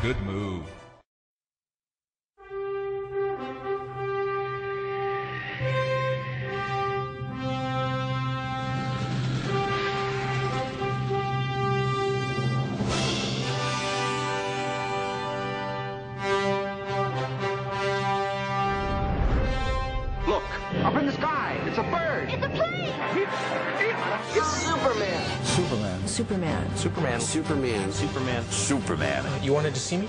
Good move. Look, up in the sky. It's a bird. It's a plane. It's Superman. Superman. Superman. Superman. Superman. Superman. Superman. You wanted to see me?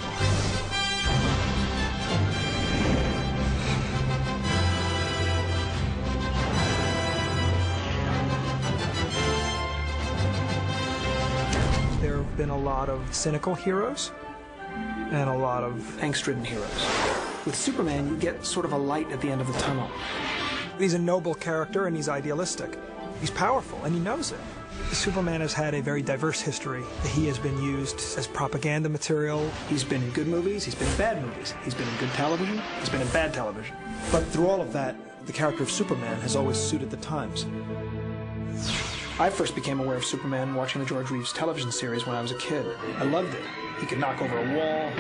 There have been a lot of cynical heroes and a lot of angst-ridden heroes. With Superman, you get sort of a light at the end of the tunnel. He's a noble character and he's idealistic. He's powerful and he knows it. Superman has had a very diverse history. He has been used as propaganda material. He's been in good movies, he's been in bad movies. He's been in good television, he's been in bad television. But through all of that, the character of Superman has always suited the times. I first became aware of Superman watching the George Reeves television series when I was a kid. I loved it. He could knock over a wall,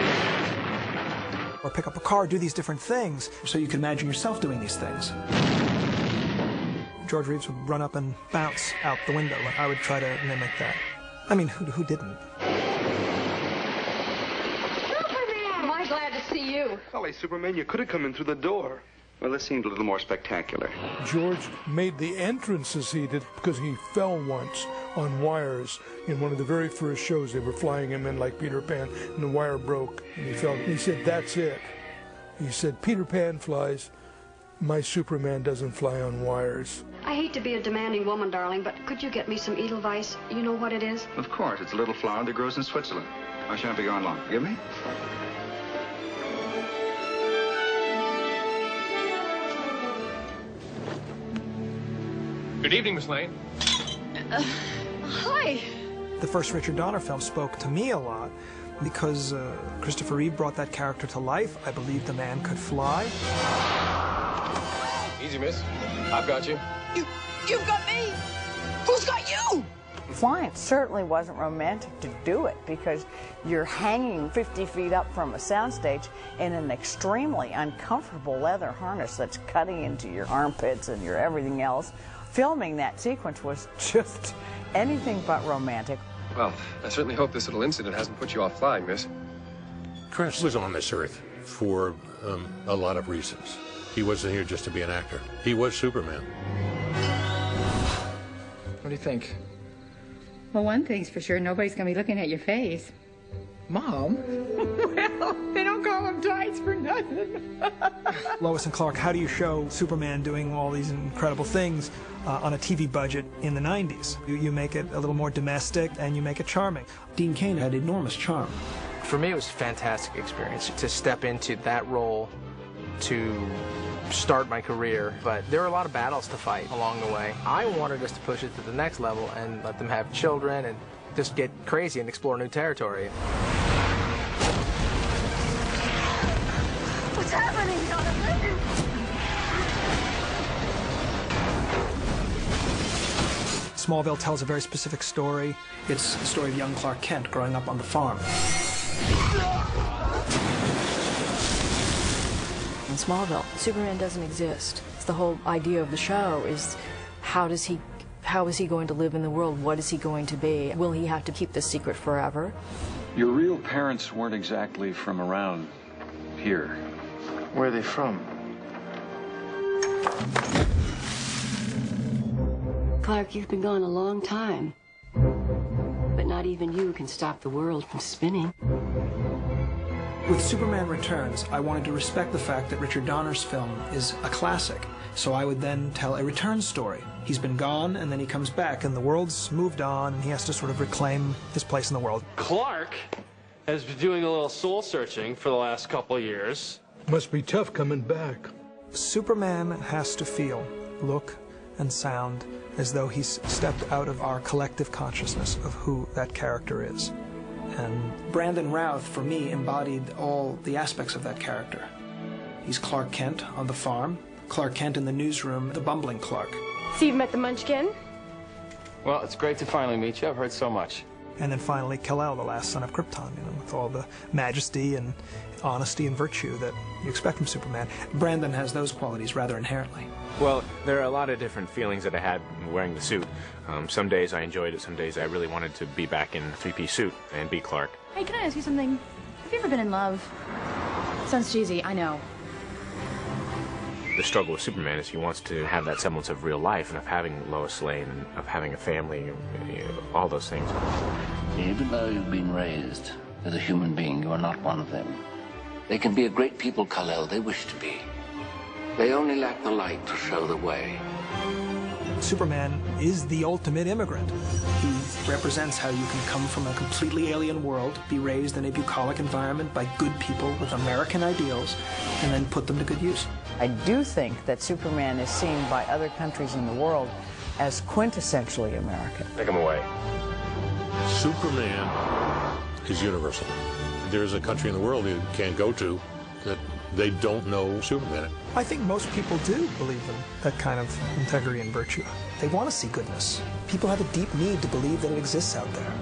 or pick up a car, do these different things. So you can imagine yourself doing these things. George Reeves would run up and bounce out the window, and I would try to mimic that. I mean, who didn't? Superman! Am I glad to see you? Golly, Superman, you could have come in through the door. Well, this seemed a little more spectacular. George made the entrances he did because he fell once on wires in one of the very first shows. They were flying him in like Peter Pan, and the wire broke, and he fell. He said, "That's it." He said, "Peter Pan flies. My Superman doesn't fly on wires." I hate to be a demanding woman, darling, but could you get me some Edelweiss? You know what it is? Of course. It's a little flower that grows in Switzerland. I shan't be gone long. Forgive me? Good evening, Miss Lane. Hi. The first Richard Donner film spoke to me a lot because Christopher Reeve brought that character to life. I believed the man could fly. Easy, miss. I've got you. You've got me. Who's got you? Flying certainly wasn't romantic to do it because you're hanging 50 feet up from a soundstage in an extremely uncomfortable leather harness that's cutting into your armpits and your everything else. Filming that sequence was just anything but romantic. Well, I certainly hope this little incident hasn't put you off flying, miss. Chris was on this earth for a lot of reasons. He wasn't here just to be an actor. He was Superman. What do you think? Well, one thing's for sure, nobody's going to be looking at your face. Mom? Well, they don't call them tights for nothing. Lois and Clark, how do you show Superman doing all these incredible things on a TV budget in the 90s? You make it a little more domestic and you make it charming. Dean Cain had enormous charm. For me, it was a fantastic experience to step into that role, to start my career, but there were a lot of battles to fight along the way. I wanted us to push it to the next level and let them have children and just get crazy and explore new territory. What's happening, Jonathan? Smallville tells a very specific story. It's the story of young Clark Kent growing up on the farm. In Smallville, Superman doesn't exist. It's the whole idea of the show is how is he going to live in the world? What is he going to be? Will he have to keep this secret forever? Your real parents weren't exactly from around here. Where are they from? Clark, you've been gone a long time. But not even you can stop the world from spinning. With Superman Returns, I wanted to respect the fact that Richard Donner's film is a classic. So I would then tell a return story. He's been gone, and then he comes back, and the world's moved on, and he has to sort of reclaim his place in the world. Clark has been doing a little soul searching for the last couple of years. Must be tough coming back. Superman has to feel, look, and sound as though he's stepped out of our collective consciousness of who that character is. And Brandon Routh, for me, embodied all the aspects of that character. He's Clark Kent on the farm, Clark Kent in the newsroom, the bumbling Clark. So you've met the Munchkin? Well, it's great to finally meet you. I've heard so much. And then finally Kal-El, the last son of Krypton, with all the majesty and honesty and virtue that you expect from Superman. Brandon has those qualities rather inherently. Well, there are a lot of different feelings that I had wearing the suit. Some days I enjoyed it, some days I really wanted to be back in a three-piece suit and be Clark. Hey, can I ask you something? Have you ever been in love? Sounds cheesy, I know. The struggle with Superman is he wants to have that semblance of real life and of having Lois Lane and of having a family, all those things. Even though you've been raised as a human being, you are not one of them. They can be a great people, Kal-El. They wish to be. They only lack the light to show the way. Superman is the ultimate immigrant. He represents how you can come from a completely alien world, be raised in a bucolic environment by good people with American ideals, and then put them to good use. I do think that Superman is seen by other countries in the world as quintessentially American. Take him away. Superman is universal. There's a country in the world you can't go to that they don't know Superman. I think most people do believe in that kind of integrity and virtue. They want to see goodness. People have a deep need to believe that it exists out there.